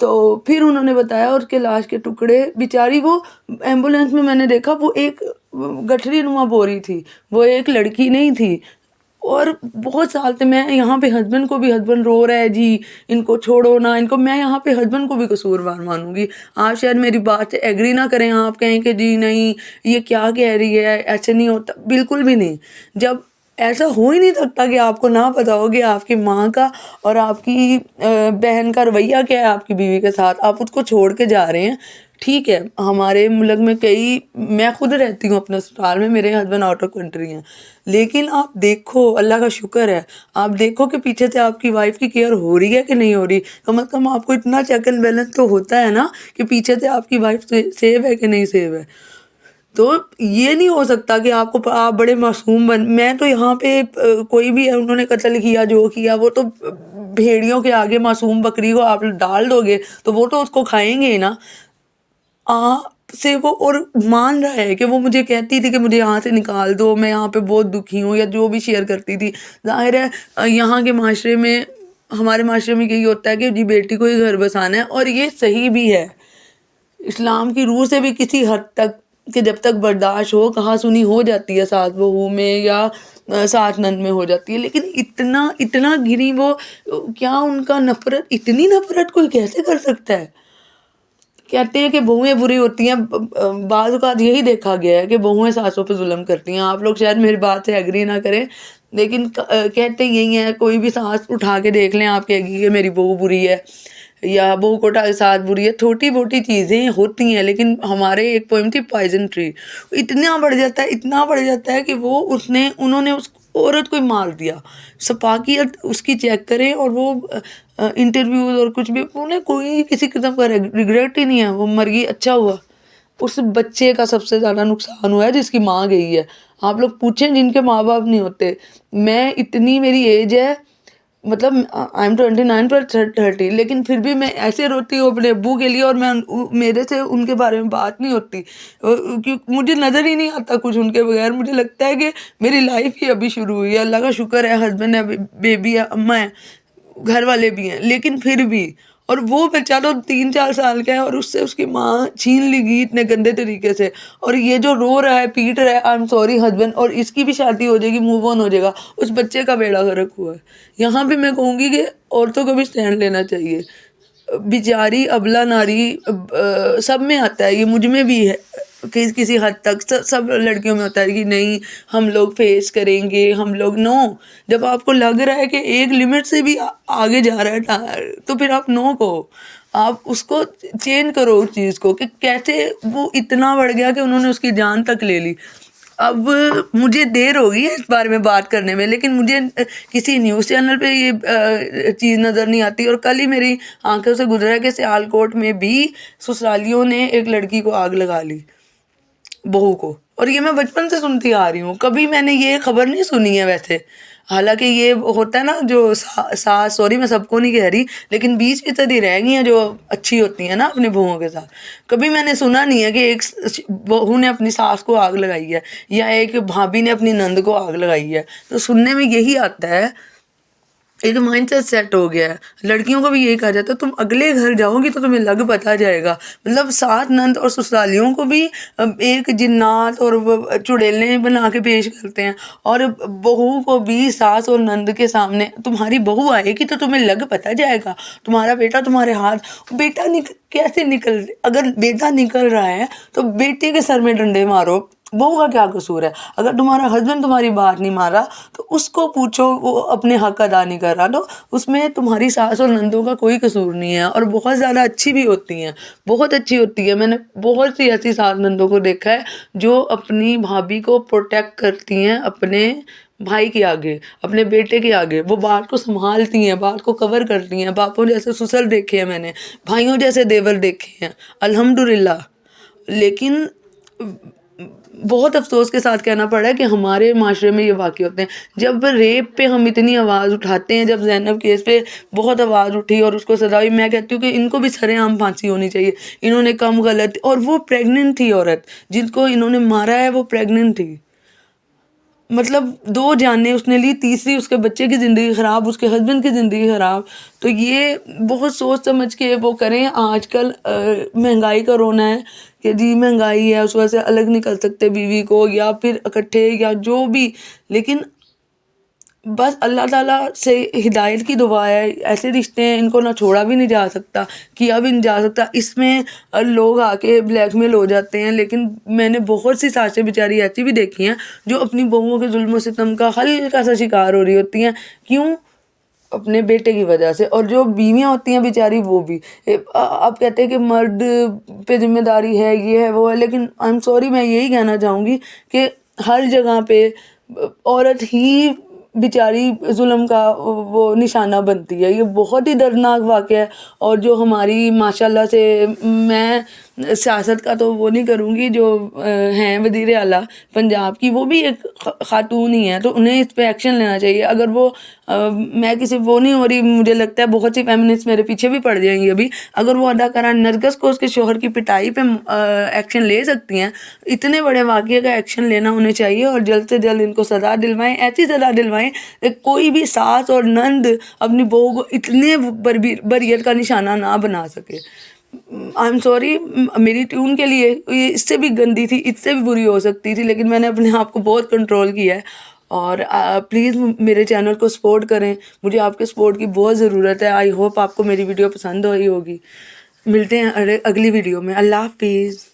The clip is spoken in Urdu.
تو پھر انہوں نے بتایا اور اس کے لاش کے ٹکڑے، بیچاری وہ ایمبولینس میں نے دیکھا وہ ایک گٹھری نما بوری تھی، وہ ایک لڑکی نہیں تھی. اور بہت سال سے میں یہاں پہ ہسبینڈ کو بھی، ہسبینڈ رو رہا ہے جی ان کو چھوڑو نا ان کو، میں یہاں پہ ہسبینڈ کو بھی قصوروار مانوں گی. آپ شاید میری بات سے ایگری نہ کریں، آپ کہیں کہ جی نہیں یہ کیا کہہ رہی ہے، ایسے نہیں ہوتا. بالکل بھی نہیں. جب ایسا ہو ہی نہیں سکتا کہ آپ کو نہ پتا ہو کہ آپ کی ماں کا اور آپ کی بہن کا رویہ کیا ہے آپ کی بیوی کے ساتھ، آپ اس کو چھوڑ کے جا رہے ہیں. ٹھیک ہے ہمارے ملک میں میں خود رہتی ہوں اپنے سسرال میں، میرے ہسبینڈ آؤٹ آف کنٹری ہیں، لیکن آپ دیکھو اللہ کا شکر ہے، آپ دیکھو کہ پیچھے سے آپ کی وائف کی کیئر ہو رہی ہے کہ نہیں ہو رہی. کم از کم آپ کو اتنا چیک اینڈ بیلنس تو ہوتا ہے نا کہ پیچھے سے آپ کی وائف سیو ہے کہ نہیں سیو ہے. تو یہ نہیں ہو سکتا کہ آپ بڑے معصوم میں تو یہاں پہ کوئی بھی انہوں نے قتل کیا جو کیا، وہ تو بھیڑیوں کے آگے معصوم بکری کو آپ ڈال دو گے تو وہ تو اس کو کھائیں گے نا. سے وہ اور مان رہا ہے کہ وہ مجھے کہتی تھی کہ مجھے یہاں سے نکال دو، میں یہاں پہ بہت دکھی ہوں، یا جو بھی شیئر کرتی تھی. ظاہر ہے یہاں کے معاشرے میں، ہمارے معاشرے میں یہی ہوتا ہے کہ جی بیٹی کو ہی گھر بسانا ہے، اور یہ صحیح بھی ہے. اسلام کی روح سے بھی کسی حد تک کہ جب تک برداشت ہو، کہاں سنی ہو جاتی ہے ساس بہو میں یا ساس نند میں ہو جاتی ہے، لیکن اتنا گری وہ کیا ان کا نفرت، اتنی نفرت کوئی کیسے کر سکتا ہے. کہتے ہیں کہ بہویں بری ہوتی ہیں، بعض اوقات یہی دیکھا گیا ہے کہ بہویں ساسوں پہ ظلم کرتی ہیں. آپ لوگ شاید میری بات سے ایگری نہ کریں، لیکن کہتے یہی ہیں. کوئی بھی ساس اٹھا کے دیکھ لیں، آپ کہے گی کہ میری بہو بری ہے یا بہو کو ساس بری ہے. چھوٹی موٹی چیزیں ہوتی ہیں، لیکن ہمارے ایک پوئم تھی پوائزن ٹری، اتنا بڑھ جاتا ہے کہ انہوں نے اس عورت کو ہی مار دیا. سپاکیت اس کی چیک کریں، اور وہ انٹرویوز اور کچھ بھی انہیں کوئی کسی قسم کا ریگریٹ ہی نہیں ہے. وہ مر گئی، اچھا ہوا. اس بچے کا سب سے زیادہ نقصان ہوا ہے جس کی ماں گئی ہے. آپ لوگ پوچھیں جن کے ماں باپ نہیں ہوتے. میری ایج ہے، مطلب آئی ایم 29 پر 30، لیکن پھر بھی میں ایسے روتی ہوں اپنے ابو کے لیے، اور میرے سے ان کے بارے میں بات نہیں ہوتی کیونکہ مجھے نظر ہی نہیں آتا کچھ ان کے بغیر. مجھے لگتا ہے کہ میری لائف ہی ابھی شروع ہوئی ہے. اللہ کا شکر ہے ہسبینڈ ہے، بیبی ہے، اماں ہے، گھر والے بھی ہیں، لیکن پھر بھی. اور وہ بیچارہ 3-4 سال کا ہے، اور اس سے اس کی ماں چھین لی گئی اتنے گندے طریقے سے. اور یہ جو رو رہا ہے، پیٹ رہا ہے، آئی ایم سوری ہسبینڈ، اور اس کی بھی شادی ہو جائے گی، موو آن ہو جائے گا. اس بچے کا بیڑا غرق ہوا ہے. یہاں پہ میں کہوں گی کہ عورتوں کو بھی اسٹینڈ لینا چاہیے. بیچاری ابلا ناری سب میں آتا ہے، یہ مجھ میں بھی ہے کسی حد تک، سب لڑکیوں میں ہوتا ہے کہ نہیں ہم لوگ فیس کریں گے، ہم لوگ نو. جب آپ کو لگ رہا ہے کہ ایک لمٹ سے بھی آگے جا رہا ہے تو پھر آپ نو کہو. آپ اس کو چینج کرو اس چیز کو کہ کیسے وہ اتنا بڑھ گیا کہ انہوں نے اس کی جان تک لے لی. اب مجھے دیر ہو گئی ہے اس بارے میں بات کرنے میں، لیکن مجھے کسی نیوز چینل پہ یہ چیز نظر نہیں آتی. اور کل ہی میری آنکھوں سے گزرا کہ سیالکوٹ میں بھی سسرالیوں نے ایک لڑکی کو آگ لگا لی، بہو کو. اور یہ میں بچپن سے سنتی آ رہی ہوں، کبھی میں نے یہ خبر نہیں سنی ہے ویسے. حالانکہ یہ ہوتا ہے نا جو ساس، سوری میں سب کو نہیں کہہ رہی، لیکن 20% ہی رہ گئی ہیں جو اچھی ہوتی ہیں نا اپنی بہوؤں کے ساتھ. کبھی میں نے سنا نہیں ہے کہ ایک بہو نے اپنی ساس کو آگ لگائی ہے یا ایک بھابھی نے اپنی نند کو آگ لگائی ہے. تو سننے میں یہی آتا ہے، ایک مائنڈ سیٹ ہو گیا ہے. لڑکیوں کو بھی یہی کہا جاتا ہے تم اگلے گھر جاؤ گی تو تمہیں لگ پتا جائے گا. مطلب ساس، نند اور سسرالیوں کو بھی ایک جنات اور چڑیلیں بنا کے پیش کرتے ہیں، اور بہو کو بھی ساس اور نند کے سامنے تمہاری بہو آئے گی تو تمہیں لگ پتا جائے گا، تمہارا بیٹا تمہارے ہاتھ. بیٹا کیسے اگر بیٹا نکل رہا ہے تو بیٹے کے سر میں ڈنڈے مارو، بہو کا کیا قصور ہے؟ اگر تمہارا ہسبینڈ تمہاری بات نہیں مارا تو اس کو پوچھو، وہ اپنے حق ادا نہیں کر رہا، تو اس میں تمہاری ساس اور نندوں کا کوئی قصور نہیں ہے. اور بہت زیادہ اچھی بھی ہوتی ہیں، بہت اچھی ہوتی ہے. میں نے بہت سی ایسی ساس نندوں کو دیکھا ہے جو اپنی بھابھی کو پروٹیکٹ کرتی ہیں اپنے بھائی کے آگے، اپنے بیٹے کے آگے. وہ بات کو سنبھالتی ہیں، بات کو کور کرتی ہیں. باپوں جیسے سسر دیکھے ہیں میں نے، بھائیوں جیسے دیور دیکھے ہیں الحمدللہ. لیکن بہت افسوس کے ساتھ کہنا پڑا ہے کہ ہمارے معاشرے میں یہ واقع ہوتے ہیں. جب ریپ پہ ہم اتنی آواز اٹھاتے ہیں، جب زینب کیس پہ بہت آواز اٹھی اور اس کو سزا ہوئی، میں کہتی ہوں کہ ان کو بھی سرے عام پھانسی ہونی چاہیے. انہوں نے کم غلط، اور وہ پریگننٹ تھی عورت جن کو انہوں نے مارا ہے، وہ پریگننٹ تھی. مطلب 2 جانیں اس نے لی، تیسری اس کے بچے کی زندگی خراب، اس کے ہسبینڈ کی زندگی خراب. تو یہ بہت سوچ سمجھ کے وہ کریں. آج کل مہنگائی کا رونا ہے کہ جی مہنگائی ہے، اس وجہ سے الگ نکل سکتے بیوی کو یا پھر اکٹھے یا جو بھی، لیکن بس اللہ تعالیٰ سے ہدایت کی دعا ہے. ایسے رشتے ہیں ان کو نہ چھوڑا بھی نہیں جا سکتا، کیا بھی نہیں جا سکتا. اس میں لوگ آ کے بلیک میل ہو جاتے ہیں، لیکن میں نے بہت سی ساسیں بیچاری ایسی بھی دیکھی ہیں جو اپنی بہوؤں کے ظلم و ستم کا ہلکا سا شکار ہو رہی ہوتی ہیں. کیوں؟ اپنے بیٹے کی وجہ سے. اور جو بیویاں ہوتی ہیں بیچاری وہ بھی آپ کہتے ہیں کہ مرد پہ ذمہ داری ہے، یہ ہے وہ ہے، لیکن آئی ایم سوری میں یہی کہنا چاہوں گی کہ ہر جگہ پہ عورت ہی بیچاری ظلم کا وہ نشانہ بنتی ہے. یہ بہت ہی دردناک واقعہ ہے. اور جو ہماری ماشاء اللہ سے، میں سیاست کا تو وہ نہیں کروں گی، جو ہیں وزیر اعلیٰ پنجاب کی، وہ بھی ایک خاتون ہی ہیں، تو انہیں اس پہ ایکشن لینا چاہیے. اگر وہ میں کسی وہ نہیں ہو رہی، مجھے لگتا ہے بہت سی فیمنسٹ میرے پیچھے بھی پڑ جائیں گی ابھی، اگر وہ اداکارہ نرگس کو اس کے شوہر کی پٹائی پہ ایکشن لے سکتی ہیں، اتنے بڑے واقعے کا ایکشن لینا انہیں چاہیے. اور جلد سے جلد ان کو سزا دلوائیں، ایسی سزا دلوائیں کہ کوئی بھی ساس اور نند اپنی بہو کو اتنے بریت کا نشانہ نہ بنا سکے. آئی ایم سوری میری ٹیون کے لیے یہ اس سے بھی گندی تھی، اس سے بھی بری ہو سکتی تھی، لیکن میں نے اپنے آپ کو بہت کنٹرول کیا ہے. اور پلیز میرے چینل کو سپورٹ کریں، مجھے آپ کے سپورٹ کی بہت ضرورت ہے. آئی ہوپ آپ کو میری ویڈیو پسند ہوئی ہوگی. ملتے ہیں اگلی ویڈیو میں. اللہ حافظ.